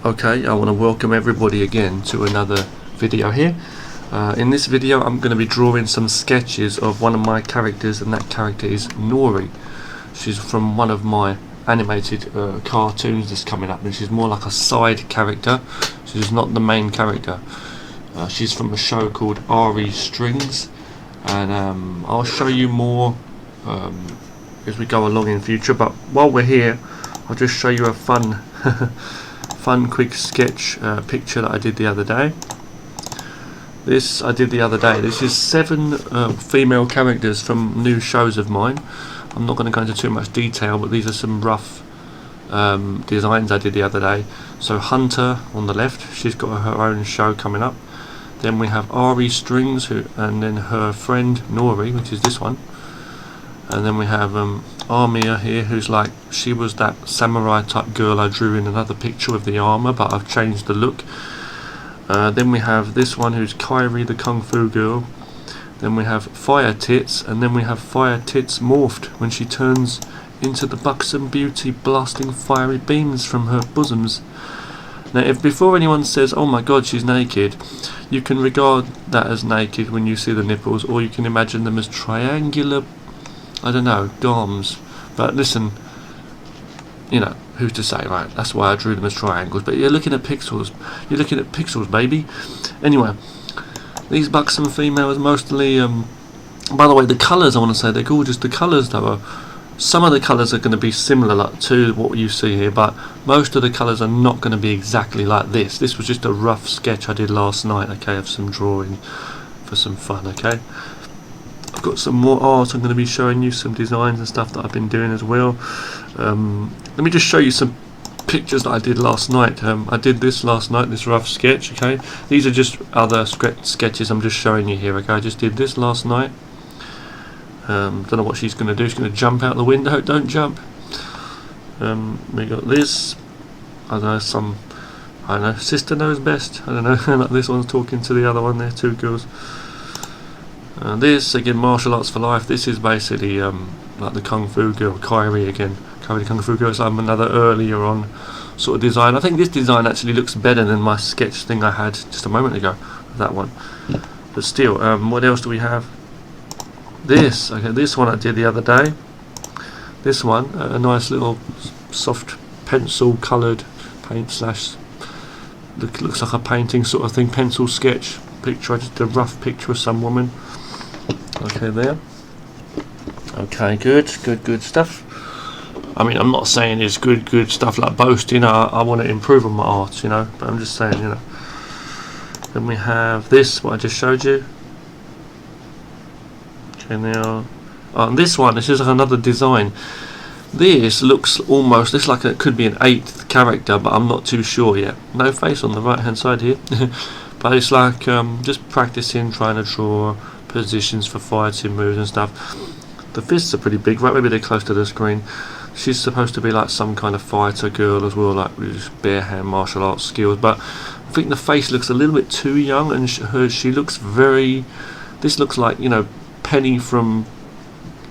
Okay, I want to welcome everybody again to another video here. In this video I'm going to be drawing some sketches of one of my characters, and that character is Nori. She's from one of my animated cartoons that's coming up, and she's more like a side character. She's not the main character. She's from a show called RE Strings, and I'll show you more as we go along in future, but while we're here I'll just show you a fun quick sketch picture that I did the other day. This is 7 female characters from new shows of mine. I'm not going to go into too much detail, but these are some rough designs I did the other day. So Hunter on the left, she's got her own show coming up. Then we have RE Strings, and then her friend Nori, which is this one. And then we have Armia here, who's like, she was that samurai type girl I drew in another picture of the armor, but I've changed the look. Then we have this one, who's Kairi, the kung fu girl. Then we have Fire Tits, and then we have Fire Tits morphed when she turns into the buxom beauty, blasting fiery beams from her bosoms. Now, if before anyone says, oh my god, she's naked, you can regard that as naked when you see the nipples, or you can imagine them as triangular, I don't know, DOMs. But listen, you know, who's to say, right? That's why I drew them as triangles. But you're looking at pixels. You're looking at pixels, baby. Anyway, these buxom females mostly, by the way, the colours, I want to say, they're gorgeous. The colours, though, some of the colours are going to be similar to what you see here, but most of the colours are not going to be exactly like this. This was just a rough sketch I did last night, okay, of some drawing for some fun, okay? I've got some more art. I'm going to be showing you some designs and stuff that I've been doing as well. Let me just show you some pictures that I did last night. I did this last night, this rough sketch, okay? These are just other sketches I'm just showing you here, okay? I just did this last night. Don't know what she's going to do. She's going to jump out the window. Don't jump. We got this. I don't know, sister knows best. I don't know. Like this one's talking to the other one there, 2 girls. This, again, martial arts for life. This is basically like the kung fu girl, Kairi again. Kairi the kung fu girl. So I'm another earlier on sort of design. I think this design actually looks better than my sketch thing I had just a moment ago. That one. But still, what else do we have? This, okay, this one I did the other day. This one, a nice little soft pencil coloured paint slash, looks like a painting sort of thing, pencil sketch picture. I just did a rough picture of some woman. Okay, there. Okay, good stuff. I mean, I'm not saying it's good stuff like boasting. I want to improve on my art, you know, but I'm just saying, you know. Then we have this, what I just showed you. Okay, now, this one, this is another design. This looks almost, this like it could be an 8th character, but I'm not too sure yet. No face on the right hand side here. But it's like just practicing, trying to draw positions for fighting moves and stuff. The fists are pretty big, right? Maybe they're close to the screen. She's supposed to be like some kind of fighter girl as well, like with bare hand martial arts skills. But I think the face looks a little bit too young, and she looks very. This looks like, you know, Penny from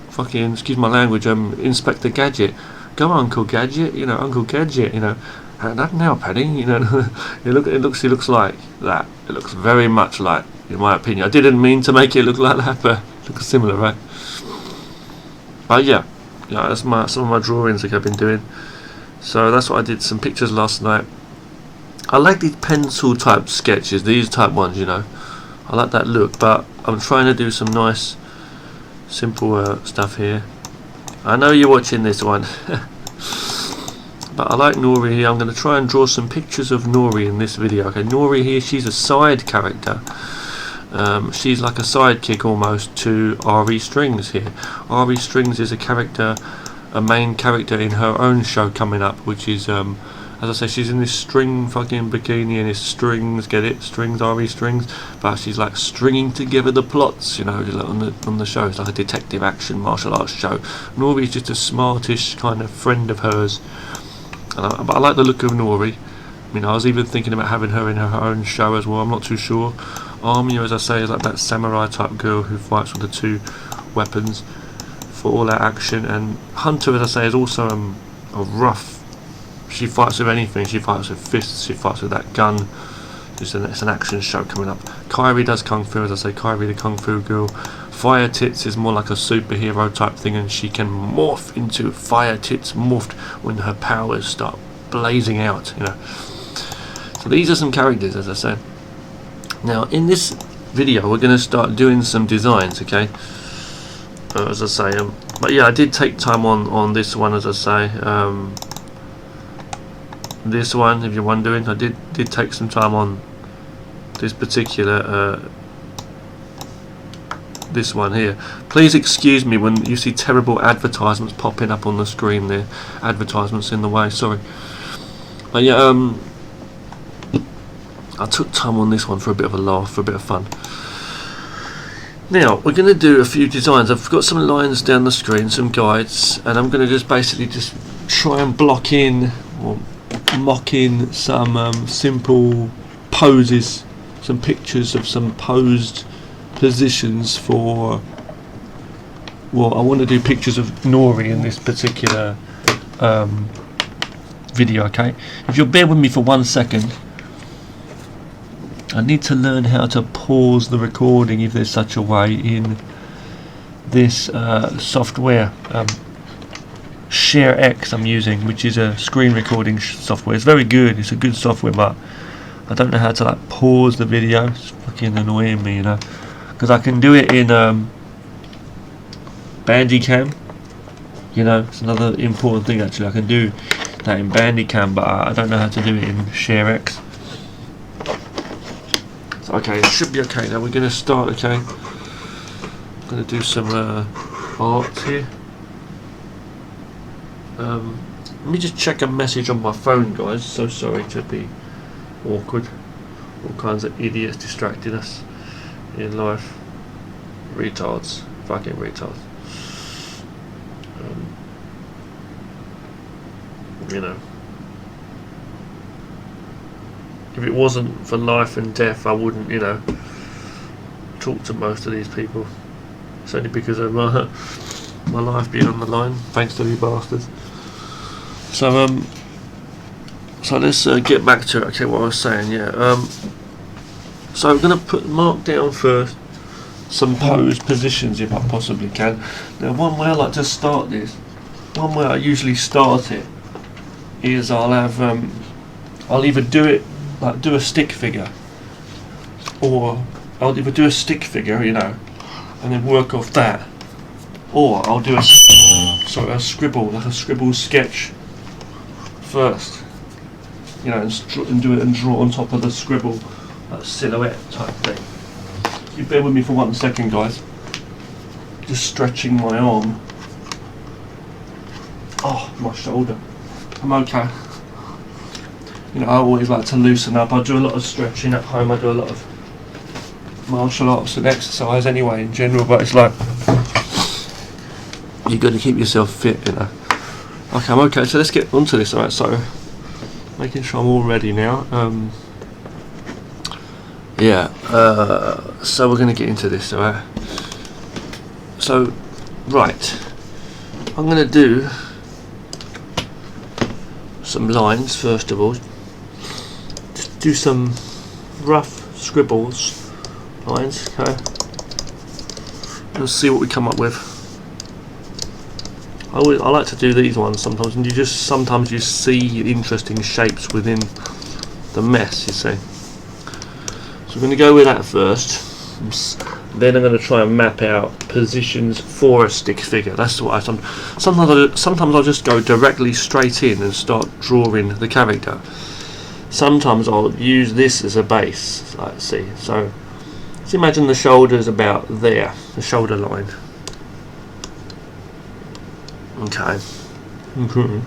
fucking, excuse my language, Inspector Gadget. Go Uncle Gadget, you know, Uncle Gadget, you know. That now, Penny, you know. It looks like that. It looks very much like, in my opinion. I didn't mean to make it look like that, but it looks similar, right? But yeah, that's some of my drawings that I've been doing. So that's what I did, some pictures last night. I like these pencil type sketches, these type ones, you know. I like that look, but I'm trying to do some nice, simple stuff here. I know you're watching this one. But I like Nori here. I'm going to try and draw some pictures of Nori in this video. Okay, Nori here, she's a side character. She's like a sidekick almost to RE Strings here. RE Strings is a main character in her own show coming up, which is, as I say, she's in this string fucking bikini and it's strings, get it? Strings, RE Strings. But she's like stringing together the plots, you know, like on the show. It's like a detective action martial arts show. Nori's just a smartish kind of friend of hers. But I like the look of Nori. I mean, I was even thinking about having her in her own show as well. I'm not too sure. Armia, as I say, is like that samurai type girl who fights with the 2 weapons for all that action. And Hunter, as I say, is also a rough She fights with anything. She fights with fists. She fights with that gun. It's an action show coming up. Kairi does kung fu, as I say. Kairi the kung fu girl. Fire Tits is more like a superhero type thing, and she can morph into Fire Tits morphed when her powers start blazing out. You know. So these are some characters, as I said. Now in this video, we're going to start doing some designs. Okay. As I say, but yeah, I did take time on this one, as I say. This one, if you're wondering, I did take some time on this particular this one here. Please excuse me when you see terrible advertisements popping up on the screen there. Advertisements in the way, sorry. But yeah, I took time on this one for a bit of a laugh, for a bit of fun. Now we're going to do a few designs. I've got some lines down the screen, some guides, and I'm going to just basically just try and block in or mock in some simple poses, some pictures of some posed positions for, well, I want to do pictures of Nori in this particular video. Okay, if you'll bear with me for 1 second, I need to learn how to pause the recording, if there's such a way, in this software. ShareX I'm using, which is a screen recording software. It's very good, it's a good software, but I don't know how to like pause the video. It's fucking annoying me, you know, because I can do it in Bandicam. You know, it's another important thing actually. I can do that in Bandicam, but I don't know how to do it in ShareX. So, okay, it should be okay now. We're going to start. Okay, I'm going to do some art here. Let me just check a message on my phone, guys. So sorry to be awkward. All kinds of idiots distracting us in life. Retards. Fucking retards. You know. If it wasn't for life and death, I wouldn't, you know, talk to most of these people. It's only because of my life being on the line, thanks to you bastards. So so let's get back to it. Okay, what I was saying, yeah. So I'm going to mark down first some posed positions if I possibly can. Now, one way I like to start this, one way I usually start it, is I'll have I'll either do it like do a stick figure, or I'll either do a stick figure, you know, and then work off that, or I'll do a scribble, like a scribble sketch first, you know, and do it and draw on top of the scribble, like silhouette type thing. You bear with me for 1 second, guys. Just stretching my arm. Oh, my shoulder. I'm okay. You know, I always like to loosen up. I do a lot of stretching at home. I do a lot of martial arts and exercise anyway in general, but it's like you've got to keep yourself fit, you know. Okay, I'm okay, so let's get onto this. Alright, so making sure I'm all ready now. So we're going to get into this. Alright, so right, I'm going to do some lines first of all. Just do some rough scribbles, lines. Okay, let's see what we come up with. I like to do these ones sometimes, and sometimes you see interesting shapes within the mess, you see. So we're going to go with that first. Then I'm going to try and map out positions for a stick figure. That's what sometimes I'll just go directly straight in and start drawing the character. Sometimes I'll use this as a base. Let's see. So let's imagine the shoulders about there, the shoulder line. Okay. And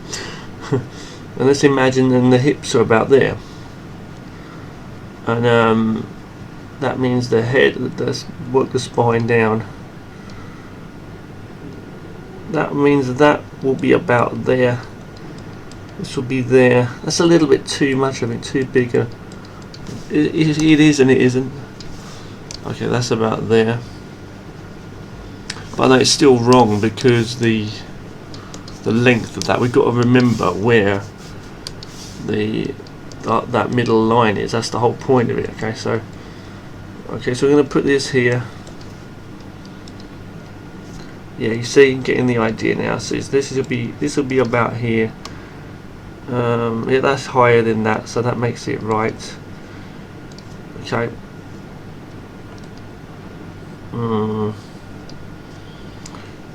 let's imagine then the hips are about there. And that means the head, let's work the spine down. That means that will be about there. This will be there. That's a little bit too much of it, too big. It is and it isn't. Okay, that's about there. But no, it's still wrong because the length of that, we've got to remember where that middle line is. That's the whole point of it. Okay, so we're going to put this here. Yeah, you see, getting the idea now. So this will be about here. Yeah, that's higher than that, so that makes it right. Okay.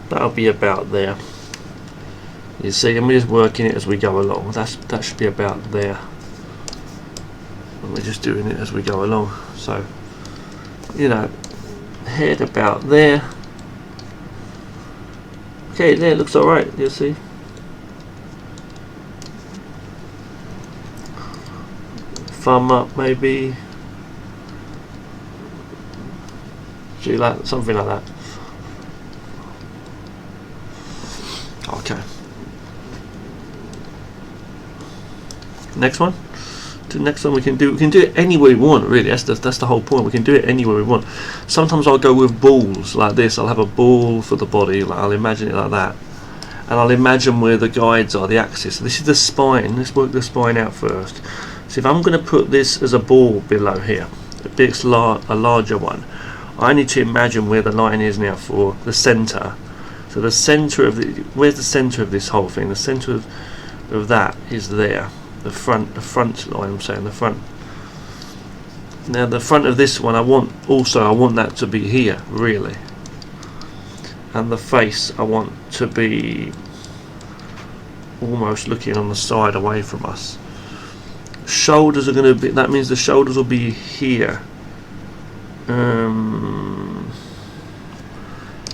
That'll be about there. You see, and we're just working it as we go along. That should be about there. And we're just doing it as we go along. So, you know, head about there. Okay, there, looks alright, you see. Thumb up, maybe. See, like something like that. Okay. Next one. The next one we can do it any way we want, really. That's the whole point. We can do it any way we want. Sometimes I'll go with balls like this. I'll have a ball for the body, like I'll imagine it like that, and I'll imagine where the guides are, the axis. So this is the spine. Let's work the spine out first. So if I'm going to put this as a ball below here, a larger one, I need to imagine where the line is now for the center. So the center of where's the center of this whole thing? The center of that is there. The front line, I'm saying the front. Now the front of this one, I want that to be here, really. And the face, I want to be almost looking on the side away from us. Shoulders are going to be, that means the shoulders will be here.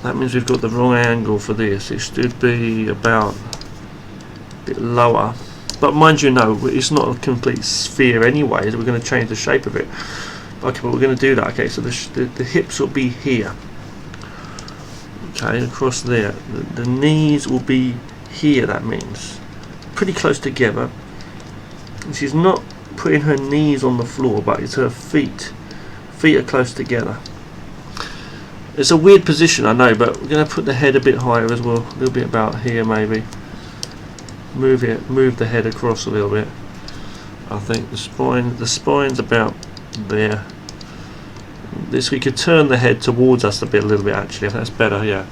That means we've got the wrong angle for this. It should be about a bit lower. But mind you, no, it's not a complete sphere anyway. We're going to change the shape of it. Okay, but we're going to do that. Okay, so the hips will be here. Okay, across there. The knees will be here, that means. Pretty close together. And she's not putting her knees on the floor, but it's her feet. Feet are close together. It's a weird position, I know, but we're going to put the head a bit higher as well. A little bit about here, maybe. Move the head across a little bit. I think the spine's about there. We could turn the head towards us a little bit actually. I think that's better. Yeah.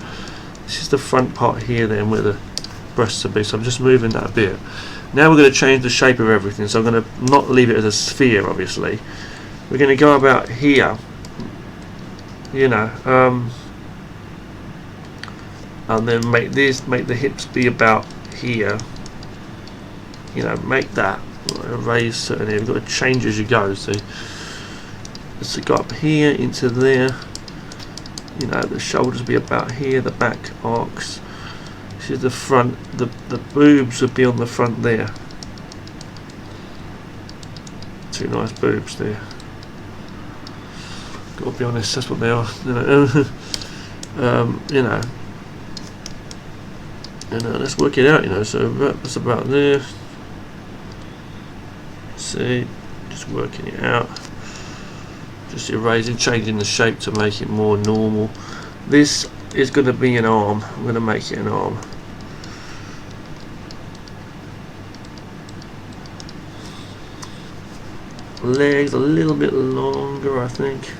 This is the front part here, then, where the breasts will be. So I'm just moving that a bit. Now we're going to change the shape of everything. So I'm going to not leave it as a sphere, obviously. We're going to go about here. You know, and then make the hips be about here. You know, make that raise certain here. We've got to change as you go. So let's go up here into there. You know, the shoulders will be about here, the back arcs. This is the front. The boobs would be on the front there. Two nice boobs there. Got to be honest, that's what they are. You know. Let's work it out. You know, so that's about there. See, just working it out, just erasing, changing the shape to make it more normal. This is going to be an arm. I'm going to make it an arm. Legs a little bit longer, I think.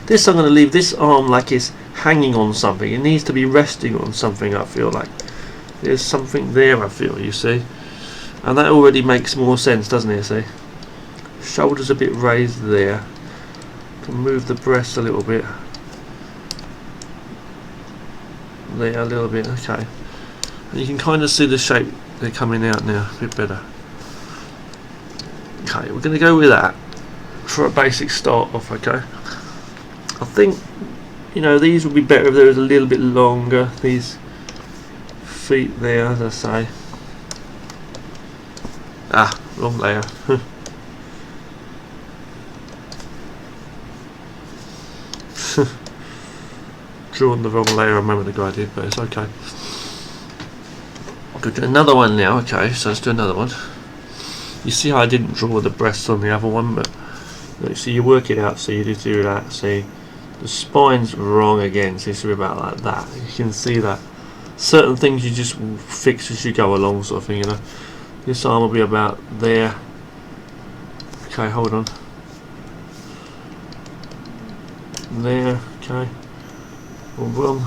This I'm going to leave this arm like it's hanging on something. It needs to be resting on something. I feel like there's something there. I feel, you see. And that already makes more sense, doesn't it? See, shoulders a bit raised there. Can move the breasts a little bit. There, a little bit. Okay. And you can kind of see the shape they're coming out now a bit better. Okay, we're going to go with that for a basic start off. Okay. I think, you know, these would be better if there was a little bit longer. These feet there, as I say. Ah, wrong layer. Drawn the wrong layer a moment ago I did, but it's okay. I'll do another one now. Okay, so let's do another one. You see how I didn't draw the breasts on the other one, but look, so you work it out, so you just do that. See, the spine's wrong again, so it's about like that. You can see that certain things you just fix as you go along, sort of thing, you know. This arm will be about there. Okay, hold on. There, okay. Well,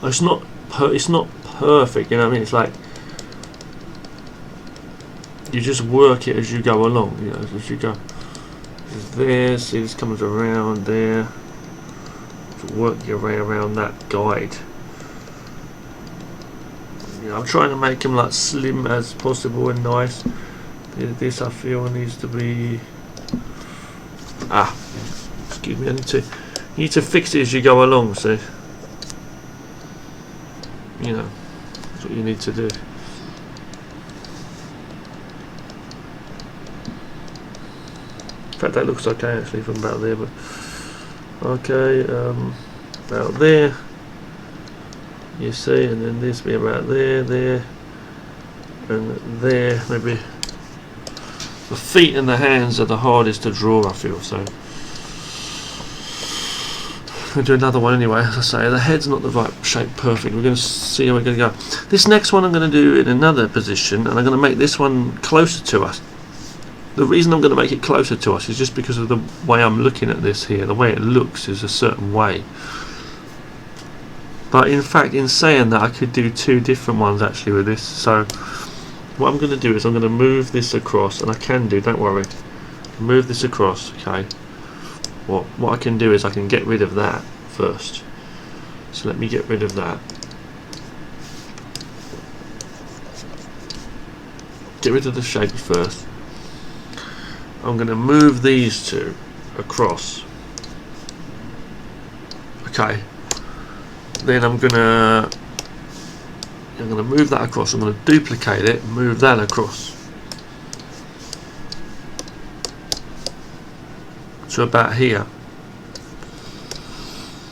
it's not perfect, you know what I mean? It's like you just work it as you go along, you know, as you go. There, see, this comes around there. Work your way around that guide. You know, I'm trying to make them like slim as possible and nice. This I feel needs to be. Excuse me. I need to fix it as you go along. So, you know, that's what you need to do. In fact, that looks okay actually from about there, but okay, about there. You see, and then this be about there, and there. Maybe the feet and the hands are the hardest to draw, I feel. So I'll do another one anyway. As I say, the head's not the right shape perfect. We're going to see how we're going to go. This next one I'm going to do in another position, and I'm going to make this one closer to us. The reason I'm going to make it closer to us is just because of the way I'm looking at this here. The way it looks is a certain way. But in fact, in saying that, I could do two different ones actually with this. So what I'm going to do is I'm going to move this across, and I can do, don't worry, move this across. Okay, what I can do is I can get rid of that first. So let me get rid of that. Get rid of the shape first. I'm going to move these two across. Okay. Then I'm gonna move that across. I'm gonna duplicate it, move that across to about here.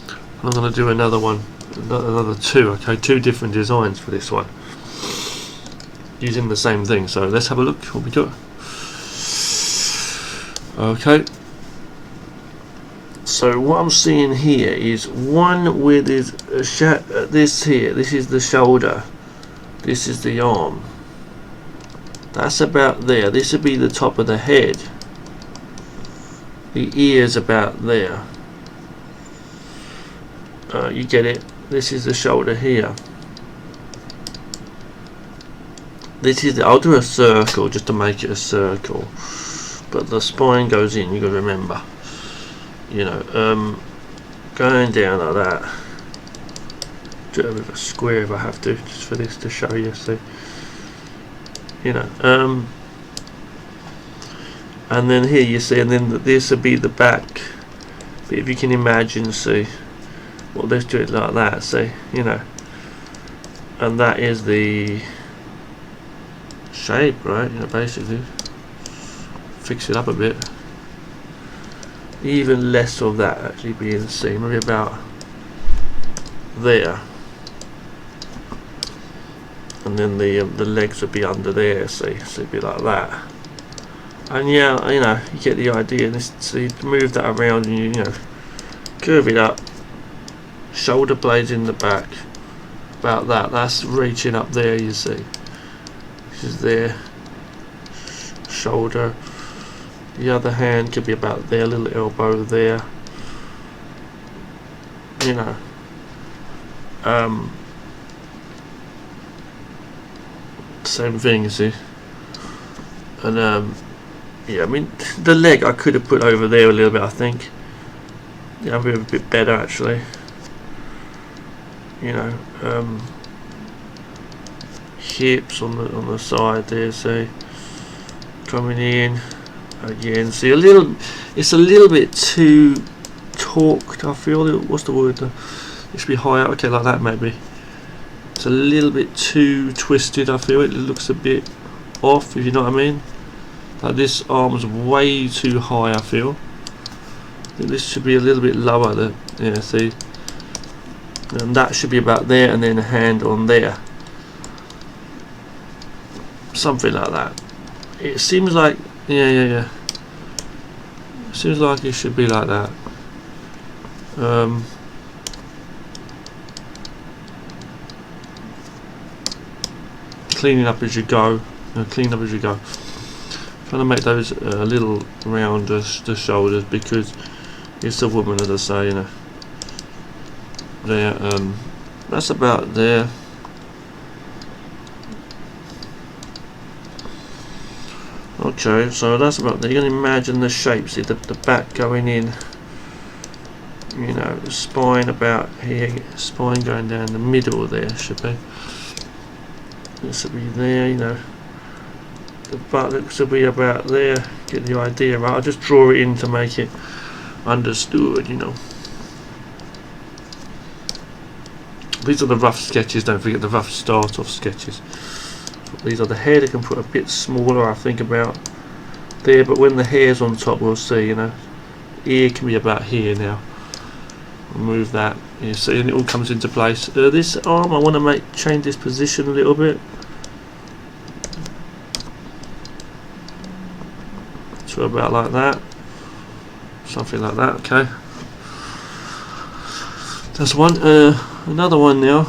And I'm gonna do another one, another two. Okay, two different designs for this one, using the same thing. So let's have a look what we got. Okay. So what I'm seeing here is one with this here. This is the shoulder. This is the arm. That's about there. This would be the top of the head. The ear's about there. You get it. This is the shoulder here. This is. I'll do a circle just to make it a circle, but the spine goes in. You got to remember. You know, going down like that. Do a bit of a square if I have to, just for this to show you. See, you know, and then here you see, and then this would be the back. But if you can imagine, see, well, let's do it like that. See, you know, and that is the shape, right? You know, basically, fix it up a bit. Even less of that actually being seen, maybe about there, and then the legs would be under there. See, so it'd be like that. And yeah, you know, you get the idea. This, so you move that around, and you know, curve it up. Shoulder blades in the back, about that. That's reaching up there. You see, this is there. Shoulder. The other hand could be about there, little elbow there. You know. Same thing, you see. And yeah, I mean the leg I could have put over there a little bit, I think. Yeah, a bit better actually. You know, hips on the side there, see, coming in. Again, see it's a little bit too torqued, I feel. What's the word? It should be higher. Okay, like that maybe. It's a little bit too twisted, I feel. It looks a bit off, if you know what I mean. Like this arm's way too high, I feel. This should be a little bit lower there. Yeah, see. And that should be about there, and then a hand on there. Something like that. It seems like yeah. Seems like it should be like that. cleaning up as you go. Clean up as you go. Trying to make those a little around the shoulders because it's a woman, as I say, you know. There, that's about there. Okay, so that's about there. You can imagine the shapes, see the back going in, you know, the spine about here, spine going down the middle there should be. This will be there, you know. The buttocks will be about there. Get the idea right. I'll just draw it in to make it understood, you know. These are the rough sketches, don't forget the rough start off sketches. These are the hair. They can put a bit smaller, I think, about there, but when the hair's on top we'll see, you know. Ear can be about here now. Remove that. You see, and it all comes into place. This arm, I want to change this position a little bit. So about like that. Something like that, okay. That's one. Another one now.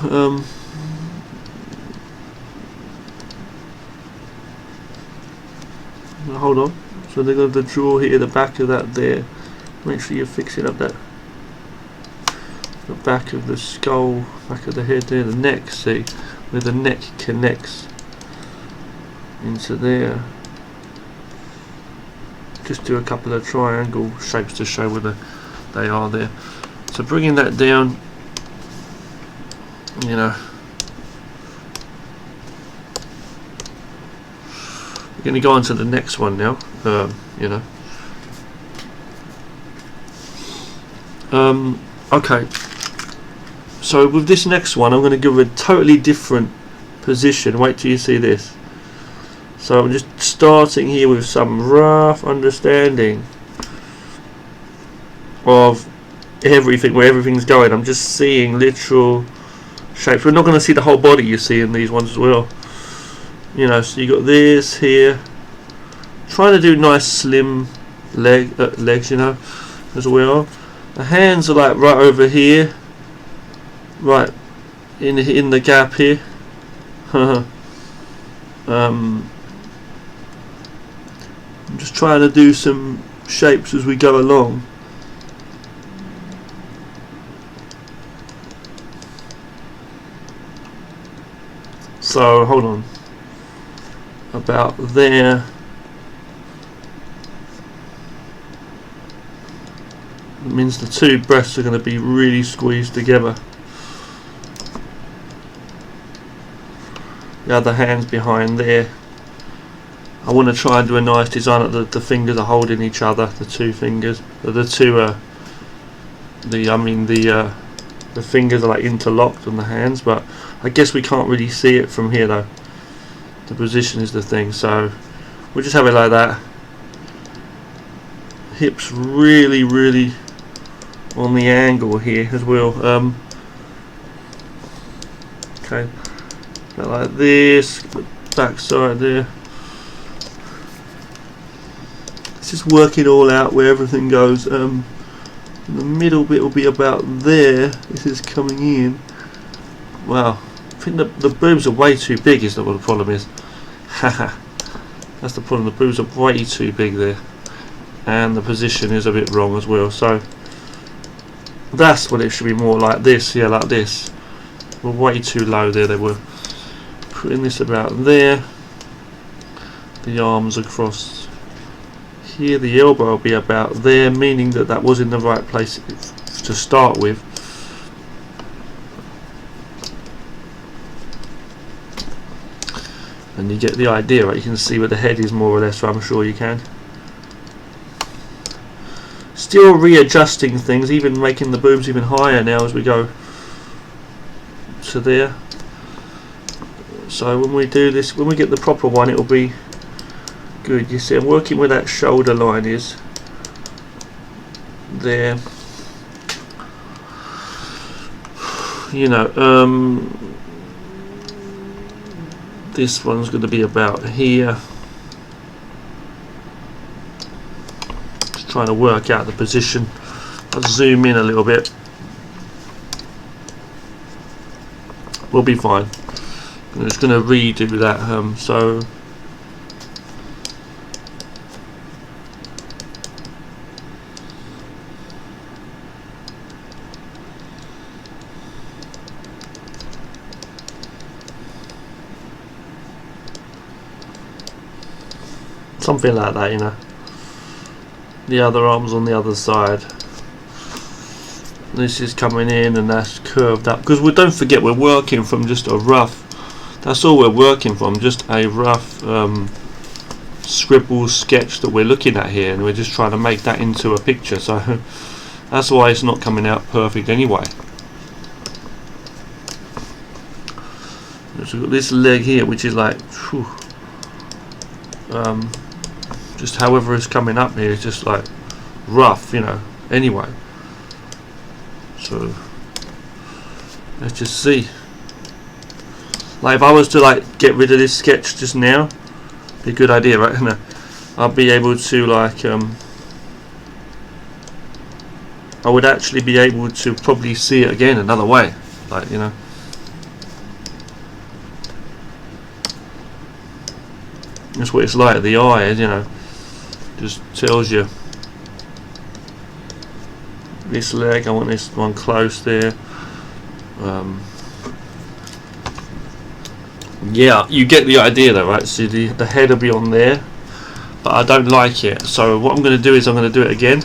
Hold on. So they're going to draw here the back of that there. Make sure you're fixing up that. The back of the skull, back of the head there, the neck, see, where the neck connects into there. Just do a couple of triangle shapes to show where they are there. So bringing that down, you know, we're going to go on to the next one now, you know. Okay, so with this next one I'm going to give a totally different position. Wait till you see this. So I'm just starting here with some rough understanding of everything, where everything's going. I'm just seeing literal shapes. We're not going to see the whole body, you see, in these ones as well. You know, so you got this here. Trying to do nice slim legs, you know, as well. The hands are like right over here, right in the gap here. I'm just trying to do some shapes as we go along. So hold on, about there. It means the two breasts are going to be really squeezed together. The other hand's behind there. I want to try and do a nice design that the fingers are holding each other. The two fingers, the fingers are like interlocked on the hands, but I guess we can't really see it from here though. The position is the thing, so we'll just have it like that. Hips really on the angle here as well. Okay, like this, back side there. It's just working all out where everything goes. The middle bit will be about there. This is coming in. Wow, I think the boobs are way too big. Is that what the problem is? Haha, that's the problem. The boobs are way too big there, and the position is a bit wrong as well. So that's what it should be, more like this. Yeah, like this. We're way too low there. They were putting this about there. The arms across here. The elbow will be about there, meaning that that was in the right place to start with. And you get the idea, right? You can see where the head is more or less, I'm sure you can. Still readjusting things, even making the boobs even higher now as we go to there. So when we do this, when we get the proper one, it'll be good. You see, I'm working where that shoulder line is there. You know, this one's going to be about here. Just trying to work out the position. I'll zoom in a little bit. We'll be fine. I'm just going to redo that. So something like that, you know. The other arm's on the other side. This is coming in and that's curved up, because we don't forget we're working from just a rough, that's all we're working from, just a rough scribble sketch that we're looking at here, and we're just trying to make that into a picture, so that's why it's not coming out perfect anyway. So we've got this leg here which is like whew, just however it's coming up here, it's just like rough, you know, anyway. So let's just see. Like if I was to like get rid of this sketch just now, be a good idea, right? I'll be able to like I would actually be able to probably see it again another way, like, you know. That's what it's like. The eye, you know, just tells you. This leg, I want this one close there. Yeah, you get the idea though, right? See, the head will be on there, but I don't like it. So what I'm going to do is I'm going to do it again.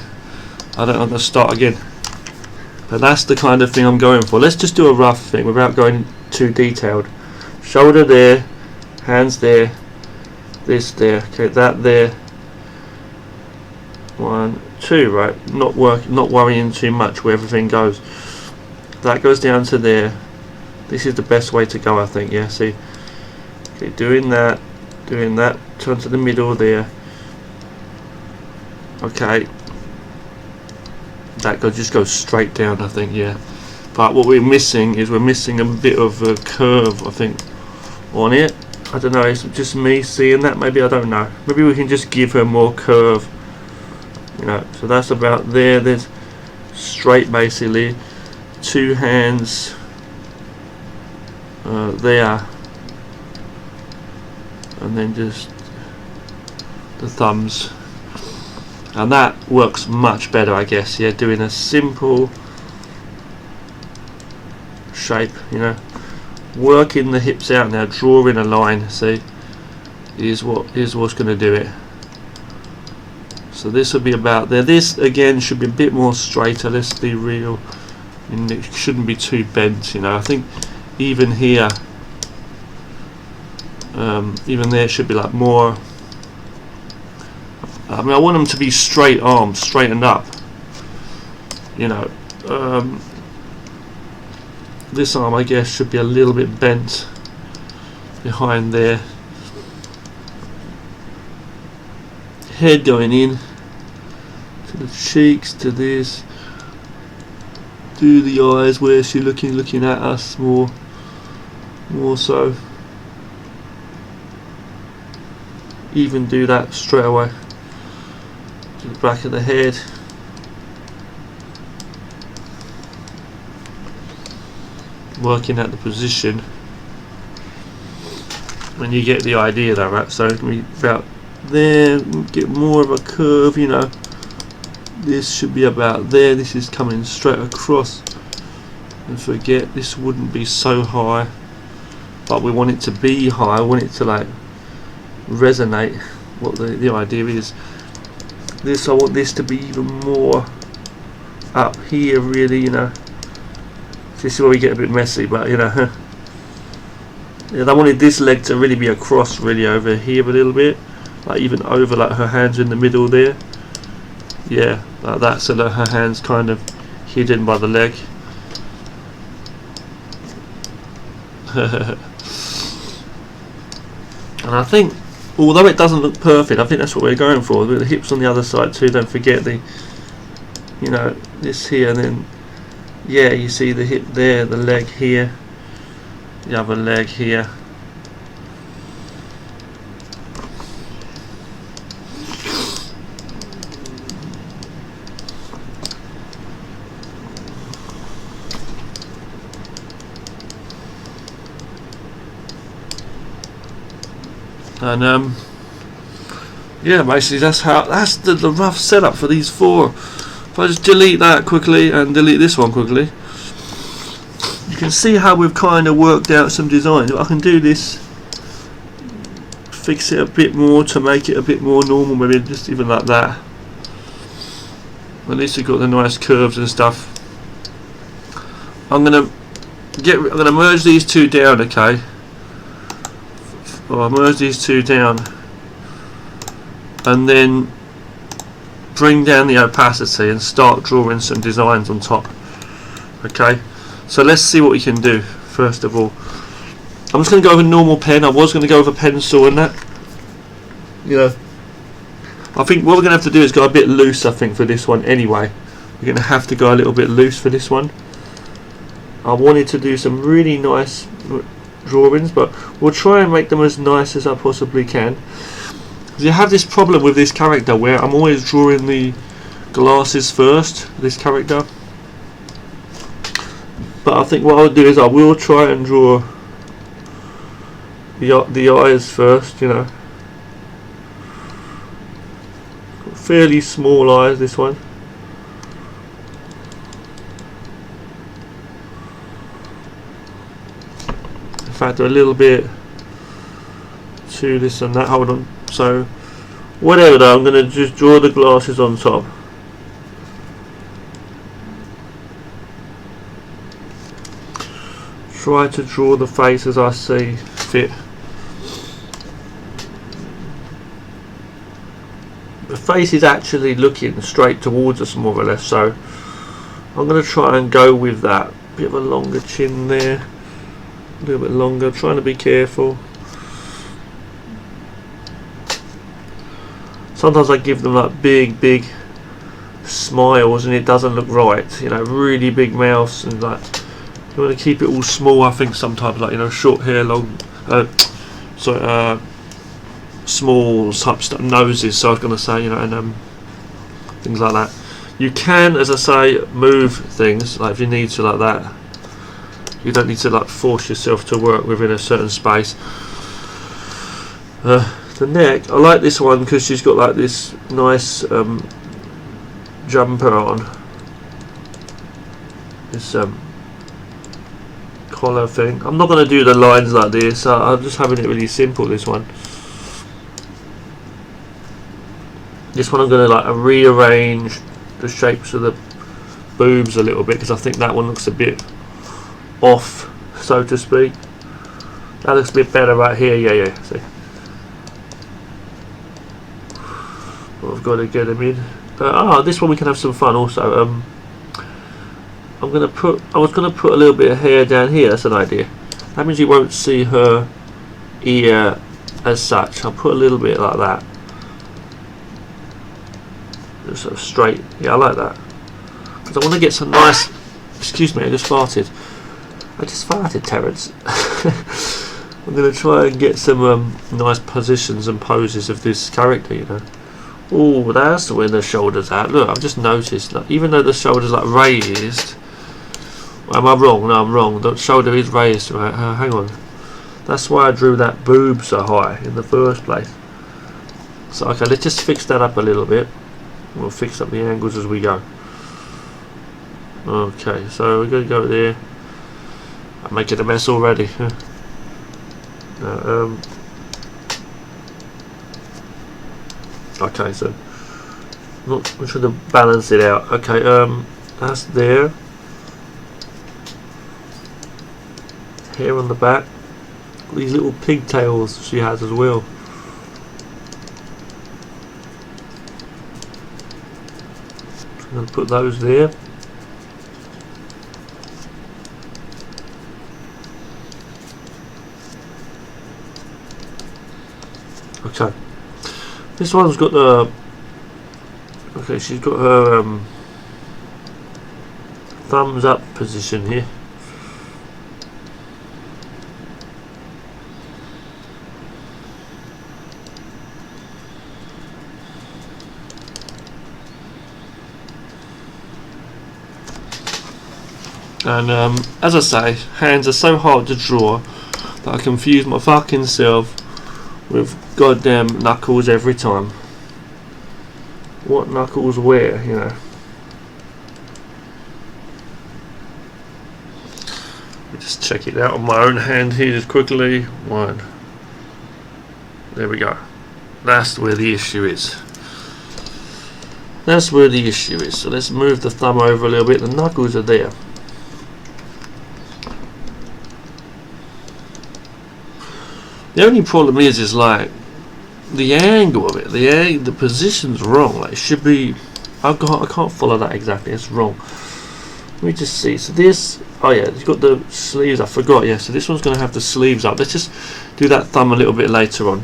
I'm going to start again. But that's the kind of thing I'm going for. Let's just do a rough thing without going too detailed. Shoulder there, hands there, this there, okay, that there. 1, 2, right? Not worrying too much where everything goes. That goes down to there. This is the best way to go, I think. Yeah, see. Okay, doing that, turn to the middle there. Okay. That just goes straight down, I think, yeah. But what we're missing is we're missing a bit of a curve, I think, on it. I don't know, it's just me seeing that, maybe, I don't know. Maybe we can just give her more curve. You know, so that's about there. There's straight, basically. 2 hands there, and then just the thumbs, and that works much better, I guess. Yeah, doing a simple shape, you know, working the hips out now, drawing a line. See, is what's going to do it. So this will be about there. This again should be a bit more straighter. Let's be real, and it shouldn't be too bent, you know. I think even here, even there should be like more. I mean, I want them to be straight arms, straightened up, you know. This arm, I guess, should be a little bit bent behind there. Head going in to the cheeks, to this, do the eyes, where is she looking at us more so. Even do that straight away to the back of the head. Working at the position, when you get the idea though, right? So it's going to be about there, get more of a curve, you know. This should be about there. This is coming straight across, and forget, this wouldn't be so high, but we want it to be high. I want it to like resonate what the idea is. This, I want this to be even more up here, really, you know. This is where we get a bit messy, but you know. Yeah, I wanted this leg to really be across, really over here a little bit, like even over, like her hands in the middle there. Yeah, like that, so that her hands kind of hidden by the leg. And I think, although it doesn't look perfect, I think that's what we're going for. With the hips on the other side too. Don't forget the, you know, this here, and then yeah, you see the hip there, the leg here, the other leg here. And yeah, basically that's the rough setup for these four. If I just delete that quickly and delete this one quickly, you can see how we've kind of worked out some designs. I can do this, fix it a bit more to make it a bit more normal, maybe just even like that. At least we've got the nice curves and stuff. I'm gonna merge these two down, okay? I'll merge these two down, and then bring down the opacity and start drawing some designs on top. Okay, so let's see what we can do. First of all, I'm just going to go with a normal pen. I was going to go with a pencil and that. You know, I think what we're going to have to do is go a bit loose, I think, for this one anyway. We're going to have to go a little bit loose for this one. I wanted to do some really nice drawings, but we'll try and make them as nice as I possibly can. You have this problem with this character where I'm always drawing the glasses first, this character. But I think what I'll do is I will try and draw the eyes first, you know. Fairly small eyes, this one. In fact, a little bit to this and that. Hold on. So, whatever though, I'm going to just draw the glasses on top. Try to draw the face as I see fit. The face is actually looking straight towards us more or less, so I'm going to try and go with that. Bit of a longer chin there, a little bit longer, trying to be careful. Sometimes I give them like big smiles and it doesn't look right, you know, really big mouths, and like you want to keep it all small. I think sometimes, like, you know, short hair, long small type stuff, noses, so I was going to say, you know, and things like that. You can, as I say, move things like if you need to, like that. You don't need to like force yourself to work within a certain space. The neck, I like this one because she's got like this nice jumper on, this collar thing. I'm not going to do the lines like this, I'm just having it really simple, this one. This one I'm going to like rearrange the shapes of the boobs a little bit because I think that one looks a bit off, so to speak. That looks a bit better right here, yeah, see. I've got to get them in. This one we can have some fun also. I was gonna put a little bit of hair down here. That's an idea. That means you won't see her ear as such. I'll put a little bit like that. Just sort of straight. Yeah, I like that. Because I want to get some nice. Excuse me, I just farted. Terence. I'm gonna try and get some nice positions and poses of this character, you know. Oh, that's where the shoulders at. Look, I've just noticed, like, even though the shoulder's like raised. Am I wrong? No, I'm wrong. The shoulder is raised, right? Hang on. That's why I drew that boob so high in the first place. So, okay, let's just fix that up a little bit. We'll fix up the angles as we go. Okay, so we're going to go there. I'm making a mess already. Okay, so we're trying to balance it out. Okay, that's there. Hair on the back. These little pigtails she has as well. So I'm going to put those there. Okay. This one's got the. Okay, she's got her thumbs up position here. And as I say, hands are so hard to draw that I confuse my fucking self with goddamn knuckles every time. What knuckles where, you know. Just check it out on my own hand here just quickly. One. There we go. That's where the issue is. That's where the issue is. So let's move the thumb over a little bit. The knuckles are there. The only problem is like the angle of it. The position's wrong. Like it should be. I can't follow that exactly. It's wrong. Let me just see. So this. Oh yeah, it's got the sleeves. I forgot. Yeah. So this one's going to have the sleeves up. Let's just do that thumb a little bit later on.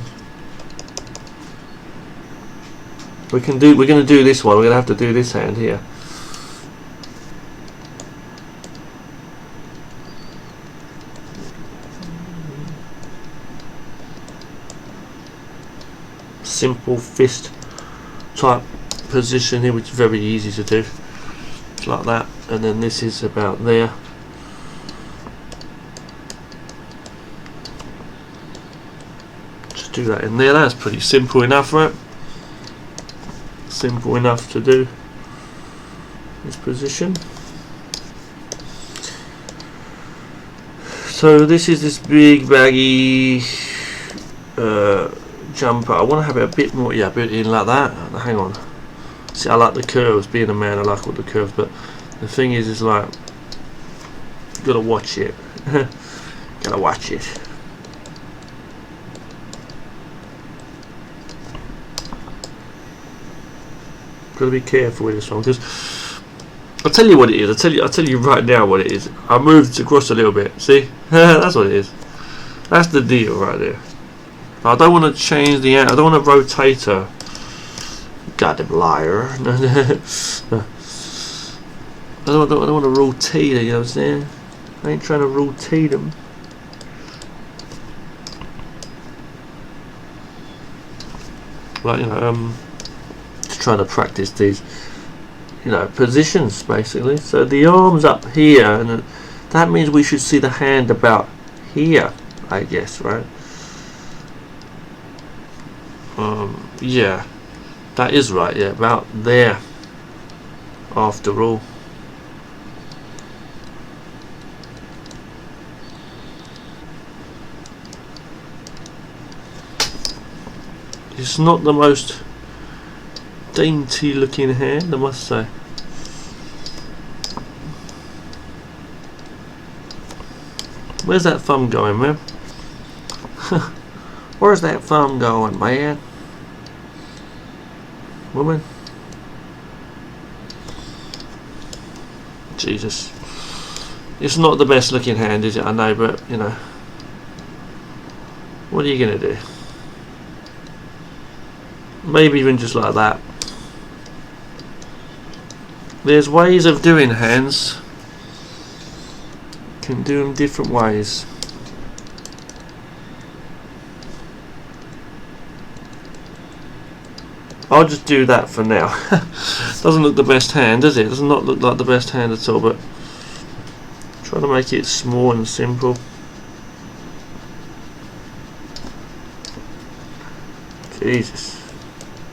We're going to do this one. We're going to have to do this hand here. Simple fist type position here, which is very easy to do. It's like that, and then this is about there. Just do that in there. That's pretty simple enough, right? Simple enough to do this position. So this is this big baggy jumper. I want to have it a bit more, yeah, a bit in like that. Hang on. See, I like the curves. Being a man, I like all the curves. But the thing is like, you gotta watch it. Gotta watch it. Gotta be careful with this one, because I'll tell you what it is. I'll tell you right now what it is. I moved across a little bit. See, that's what it is. That's the deal right there. I don't want to change the. I don't want to rotate her. Goddamn liar. I don't want to rotate her. You know what I'm saying? I ain't trying to rotate them. Like, you know, just trying to practice these, you know, positions basically. So the arm's up here, and that means we should see the hand about here, I guess, right? Yeah, that is right. Yeah, about there. After all. It's not the most dainty looking hand, I must say. Where's that thumb going, man? Where's that thumb going, man? Woman? Jesus. It's not the best looking hand, is it? I know, but, you know. What are you going to do? Maybe even just like that. There's ways of doing hands. Can do them different ways. I'll just do that for now. Doesn't look the best hand, does it? Does not look like the best hand at all, but try to make it small and simple. Jesus.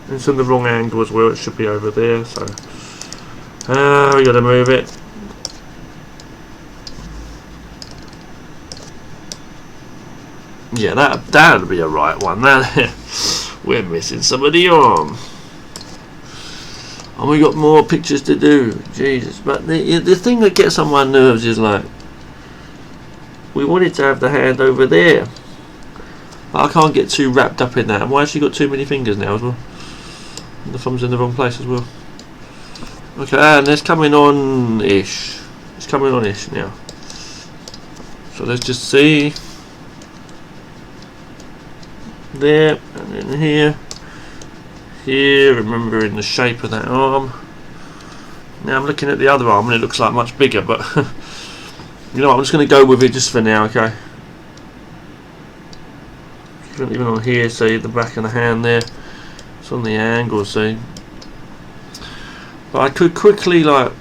It's in the wrong angle as well. It should be over there, so we gotta move it. Yeah, that'd be a right one. That we're missing some of the arm, and we got more pictures to do. Jesus, but the thing that gets on my nerves is like, we wanted to have the hand over there. I can't get too wrapped up in that. And why has she got too many fingers now as well? And the thumb's in the wrong place as well. Okay, and it's coming on-ish. It's coming on-ish now. So let's just see. There, and then here. Here, remembering the shape of that arm. Now I'm looking at the other arm and it looks like much bigger, but you know what, I'm just going to go with it just for now, okay? Even on here, see the back of the hand there. It's on the angle, see. But I could quickly like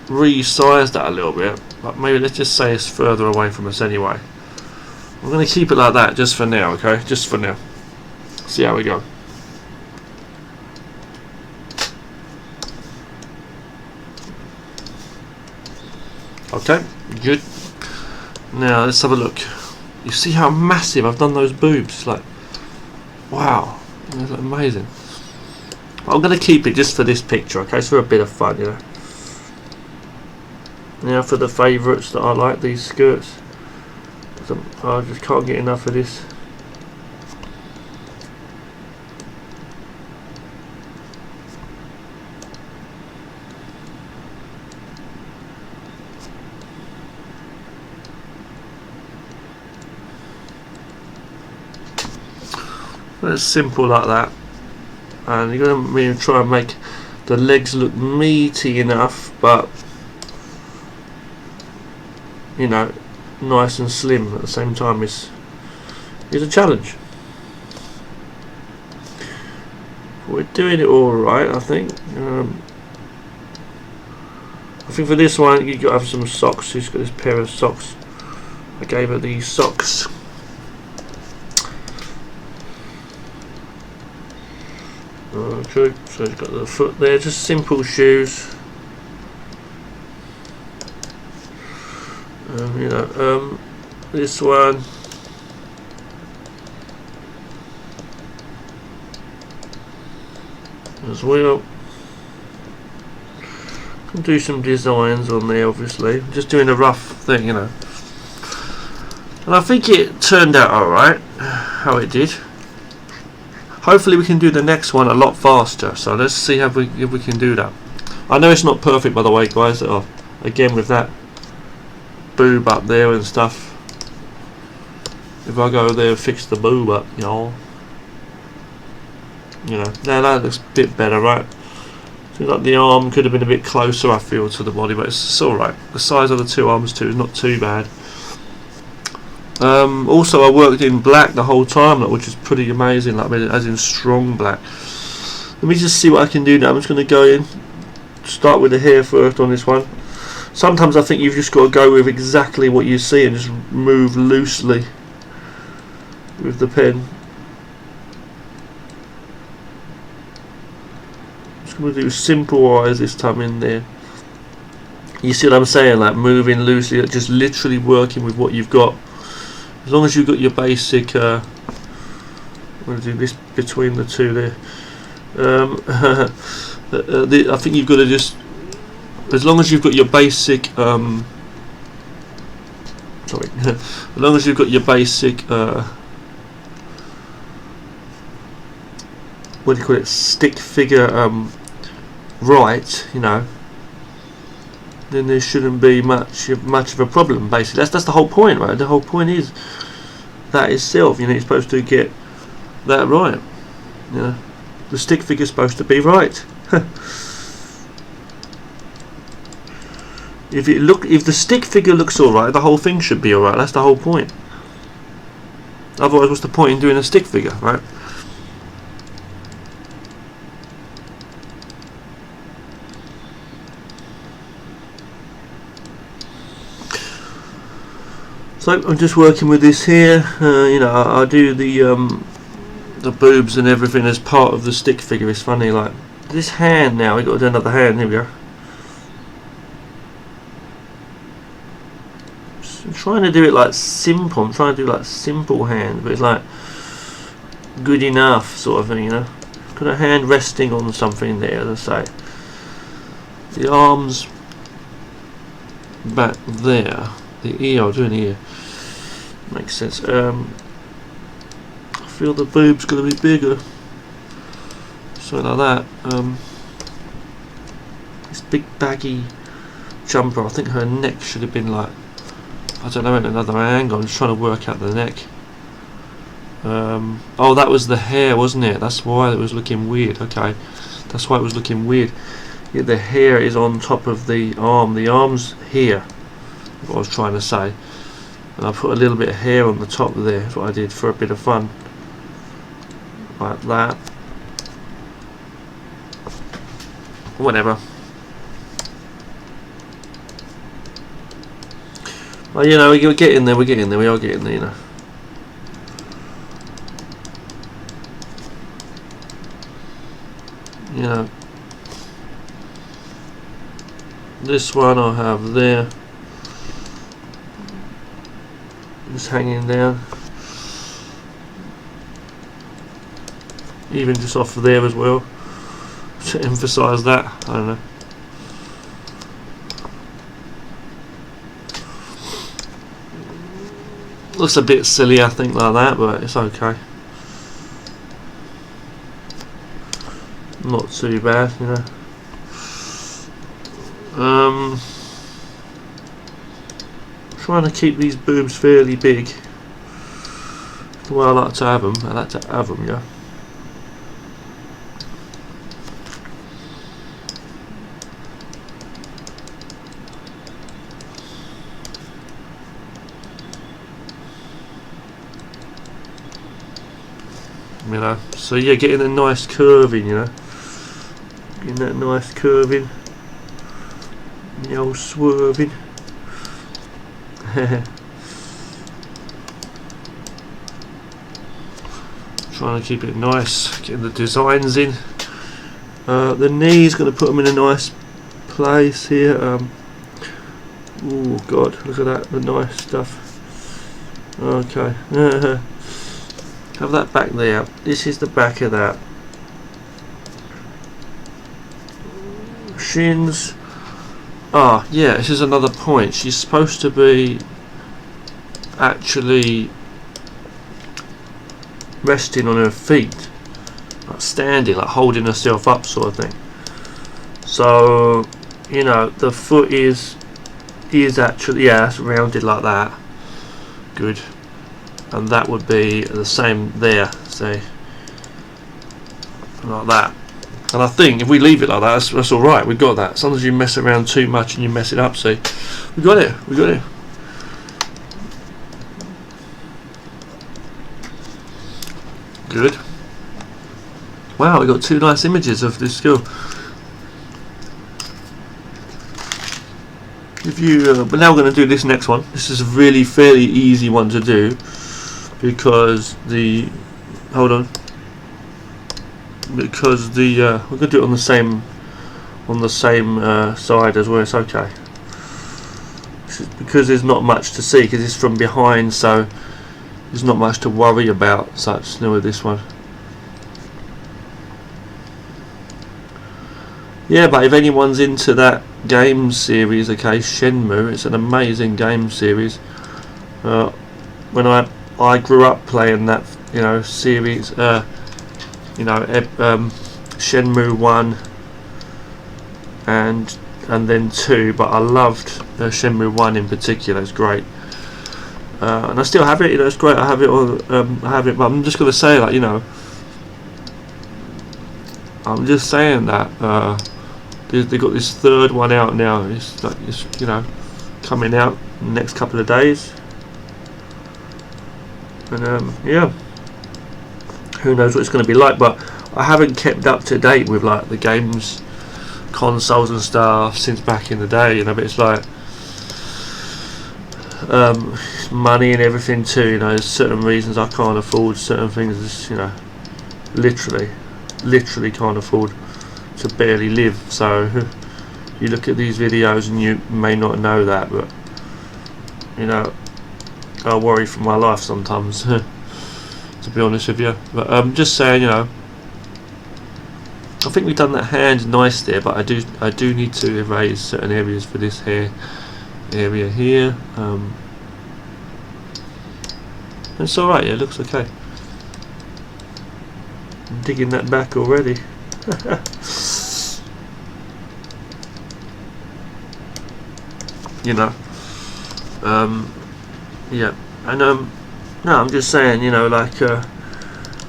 resize that a little bit, but maybe let's just say it's further away from us anyway. I'm going to keep it like that just for now, okay? Just for now. See how we go. Okay, good. Now let's have a look. You see how massive I've done those boobs? It's like, wow, that's amazing. I'm going to keep it just for this picture, okay? It's for a bit of fun, you know. Now for the favourites that I like, these skirts. I just can't get enough of this. It's simple like that, and you're going to really try and make the legs look meaty enough, but you know, nice and slim at the same time is a challenge. We're doing it all right, I think. I think for this one you've got to have some socks. She's got this pair of socks. I gave her these socks. Okay, so it's got the foot there, just simple shoes. You know, this one. As well. Can do some designs on there, obviously. Just doing a rough thing, you know. And I think it turned out alright, how it did. Hopefully we can do the next one a lot faster, so let's see if we can do that. I know it's not perfect, by the way, guys. Again, with that boob up there and stuff. If I go there and fix the boob up, you know, now that looks a bit better, right? Seems like the arm could have been a bit closer, I feel, to the body, but it's alright. The size of the two arms too is not too bad. Also, I worked in black the whole time, which is pretty amazing, like as in strong black. Let me just see what I can do now. I'm just going to go in, start with the hair first on this one. Sometimes I think you've just got to go with exactly what you see and just move loosely with the pen. I'm just going to do simple eyes this time in there. You see what I'm saying? Like moving loosely, just literally working with what you've got. As long as you've got your basic, I'm going to do this between the two there. I think you've got to just, as long as you've got your basic, sorry, as long as you've got your basic, what do you call it, stick figure, right, you know, then there shouldn't be much of a problem. Basically, that's the whole point, right? The whole point is that itself. You know, you're supposed to get that right. You know, the stick figure's supposed to be right. If the stick figure looks all right, the whole thing should be all right. That's the whole point. Otherwise, what's the point in doing a stick figure, right? So I'm just working with this here. You know, I do the boobs and everything as part of the stick figure. It's funny, like this hand now. We've got to do another hand. Here we go. I'm trying to do it like simple. I'm trying to do like simple hand, but it's like good enough sort of thing. You know, got a hand resting on something there. As I say, the arms back there. The ear, I'll do an ear. Makes sense. I feel the boob's going to be bigger. Something like that. This big baggy jumper, I think her neck should have been like, I don't know, at another angle. I'm just trying to work out the neck. Oh, that was the hair, wasn't it? That's why it was looking weird. Okay, that's why it was looking weird. Yeah, the hair is on top of the arm. The arm's here. What I was trying to say, and I put a little bit of hair on the top there. That's what I did for a bit of fun, like that. Whatever. Well, you know, we're getting there. We're getting there. We are getting there, you know. you know, this one I have there, just hanging down, even just off there as well, to emphasise that. I don't know. Looks a bit silly, I think, like that, but it's okay. Not too bad, you know. Trying to keep these boobs fairly big. The way I like to have them. I like to have them, yeah. You know, so yeah, getting a nice curving, you know, getting that nice curving, the old swerving. Trying to keep it nice, getting the designs in. The knee's going to put them in a nice place here. Oh God, look at that, the nice stuff. Okay. Have that back there. This is the back of that. Shins. Ah, yeah, this is another point. She's supposed to be actually resting on her feet, like standing, like holding herself up, sort of thing. So, you know, the foot is actually, yeah, it's rounded like that. Good. And that would be the same there, say, like that. And I think if we leave it like that, that's alright, we've got that. As long as you mess around too much and you mess it up, see, we got it, we got it. Good. Wow, we got two nice images of this girl. If you, but now we're going to do this next one. This is a really fairly easy one to do. Because the we're going to do it on the same side as well. It's okay because there's not much to see because it's from behind, so there's not much to worry about. Such with this one. Yeah, but if anyone's into that game series, okay, Shenmue, it's an amazing game series. When I grew up playing that, you know, series, you know, Shenmue 1 and then 2, but I loved Shenmue 1 in particular. It's great, and I still have it. You know, it's great. I have it on. I have it, but I'm just gonna say, like, you know, I'm just saying that they got this third one out now. It's like, it's, you know, coming out in the next couple of days. And yeah, who knows what it's going to be like, but I haven't kept up to date with like the games consoles and stuff since back in the day, you know, but it's like money and everything too, you know. There's certain reasons I can't afford certain things, you know, literally can't afford to barely live. So you look at these videos and you may not know that, but you know, I worry for my life sometimes, to be honest with you. But I'm just saying, you know, I think we've done that hand nice there, but I do need to erase certain areas for this hair area here. It's alright, yeah, it looks okay. I'm digging that back already. You know, yeah, and no, I'm just saying, you know, like,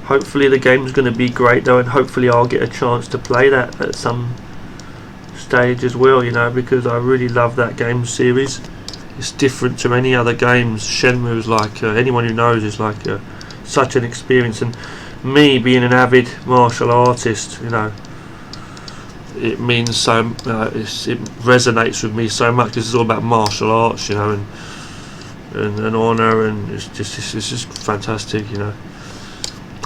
hopefully the game's going to be great though, and hopefully I'll get a chance to play that at some stage as well, you know, because I really love that game series. It's different to any other games. Shenmue's like, anyone who knows, is like such an experience, and me being an avid martial artist, you know, it means so, it resonates with me so much. This is all about martial arts, you know, and honour, and it's just fantastic, you know.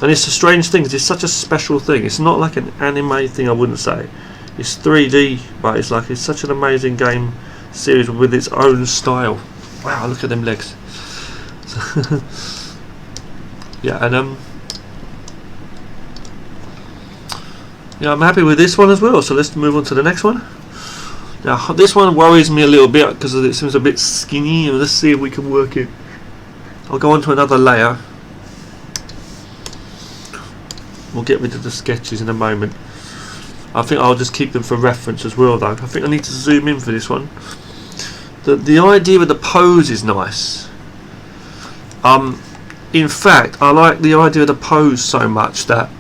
And it's a strange thing, 'cause it's such a special thing. It's not like an anime thing, I wouldn't say. It's 3D, but it's like, it's such an amazing game series with its own style. Wow, look at them legs. Yeah, and yeah, I'm happy with this one as well. So let's move on to the next one. Now this one worries me a little bit because it seems a bit skinny, and let's see if we can work it. I'll go on to another layer. We'll get rid of the sketches in a moment. I think I'll just keep them for reference as well though. I think I need to zoom in for this one. The idea of the pose is nice. In fact, I like the idea of the pose so much that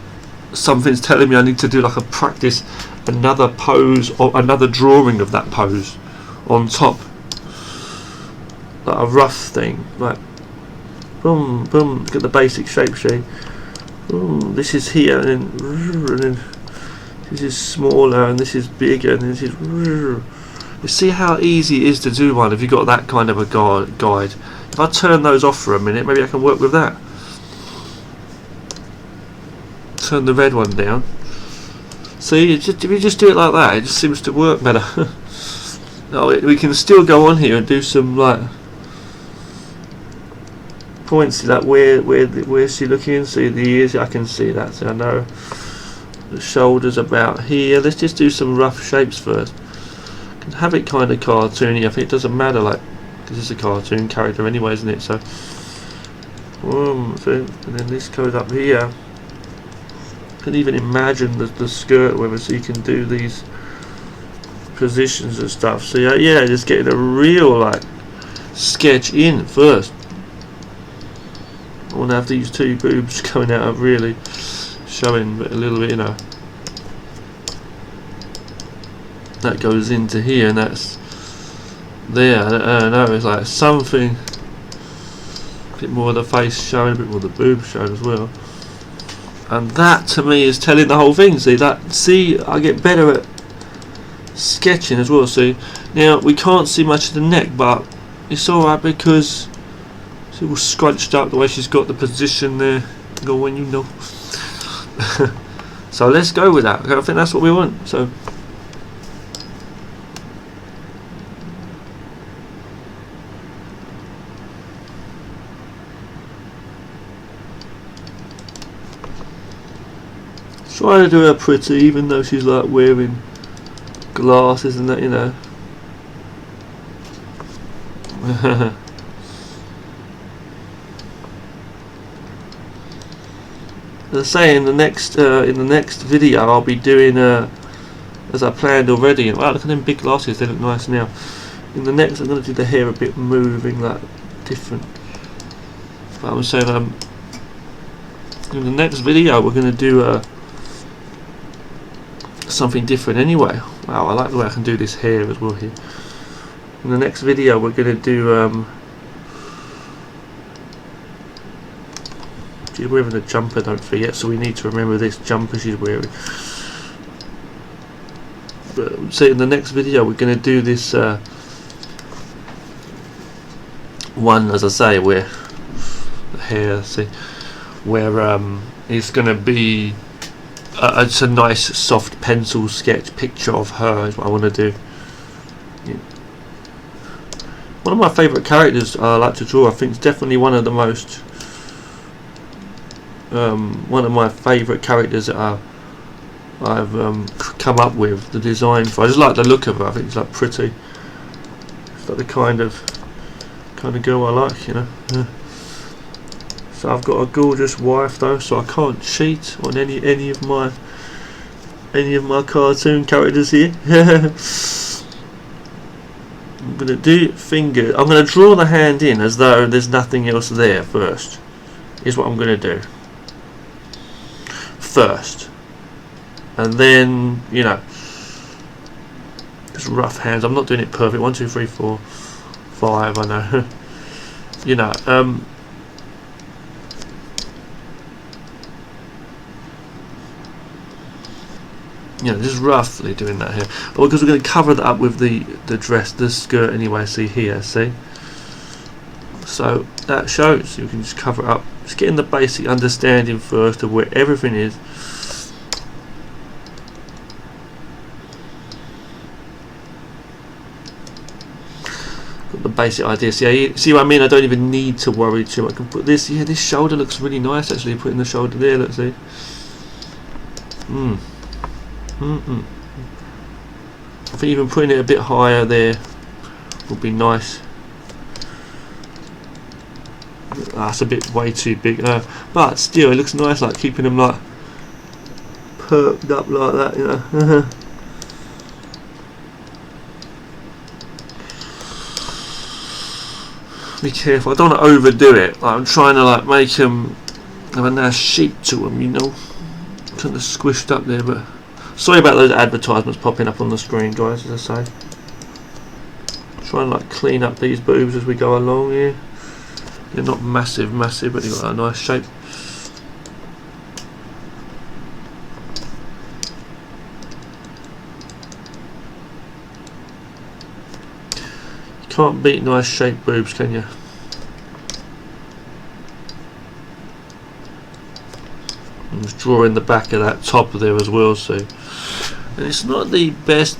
something's telling me I need to do like a practice another pose or another drawing of that pose on top. Like a rough thing. Like boom, boom, look at the basic shape shade. Ooh, this is here, and then this is smaller, and this is bigger, and this is. You see how easy it is to do one if you've got that kind of a guide. If I turn those off for a minute, maybe I can work with that. Turn the red one down. See, if you just do it like that, it just seems to work better. Oh, we can still go on here and do some like points like where's she looking. See the ears, I can see that, so I know the shoulders about here. Let's just do some rough shapes first. Can have it kind of cartoony. I think it doesn't matter, like, because it's a cartoon character anyway, isn't it? So, and then this goes up here. You can even imagine the skirt, whether so you can do these positions and stuff. So yeah, just getting a real like sketch in first. I want to have these two boobs coming out of really showing a little bit, you know. That goes into here, and that's there. I don't know, it's like something a bit more of the face showing, a bit more of the boobs showing as well. And that to me is telling the whole thing. See, I get better at sketching as well. See, now we can't see much of the neck, but it's alright because it's all scrunched up the way she's got the position there. Go when you know. So let's go with that. I think that's what we want. So trying to do her pretty, even though she's like wearing glasses and that, you know. As I say, in the next video, I'll be doing as I planned already. Wow, look at them big glasses; they look nice now. In the next, I'm going to do the hair a bit moving, like different. But I'm saying, in the next video, we're going to do something different anyway. Wow, I like the way I can do this hair as well here. In the next video we're going to do she's wearing a jumper, don't forget, so we need to remember this jumper she's wearing. But so in the next video we're going to do this one, as I say, where the hair, see, where it's going to be it's a nice soft pencil sketch picture of her is what I want to do. Yeah. One of my favourite characters I like to draw. I think it's definitely one of the most one of my favourite characters that I've come up with the design for. I just like the look of her. I think it's like pretty. It's like the kind of girl I like, you know. Yeah. So I've got a gorgeous wife though, so I can't cheat on any of my cartoon characters here. I'm gonna do finger. I'm gonna draw the hand in as though there's nothing else there first. Is what I'm gonna do first, and then, you know, just rough hands. I'm not doing it perfect. 1, 2, 3, 4, 5. I know. You know. You know, just roughly doing that here, but because we're going to cover that up with the dress, the skirt anyway. See here, see, So that shows. You can just cover it up. Just getting the basic understanding first of where everything is. Got the basic idea. See what I mean? I don't even need to worry too much. I can put this. Yeah, this shoulder looks really nice actually. Putting the shoulder there. Let's see. I think even putting it a bit higher there would be nice. That's a bit way too big, but still it looks nice, like keeping them like perked up like that, you know. Be careful, I don't want to overdo it. Like, I'm trying to like make them have a nice shape to them, you know. Kind of squished up there, but sorry about those advertisements popping up on the screen, guys. As I say, try and like clean up these boobs as we go along here. They're not massive, but they've got a nice shape. You can't beat nice shaped boobs, can you? I'm just drawing the back of that top there as well, so. And it's not the best.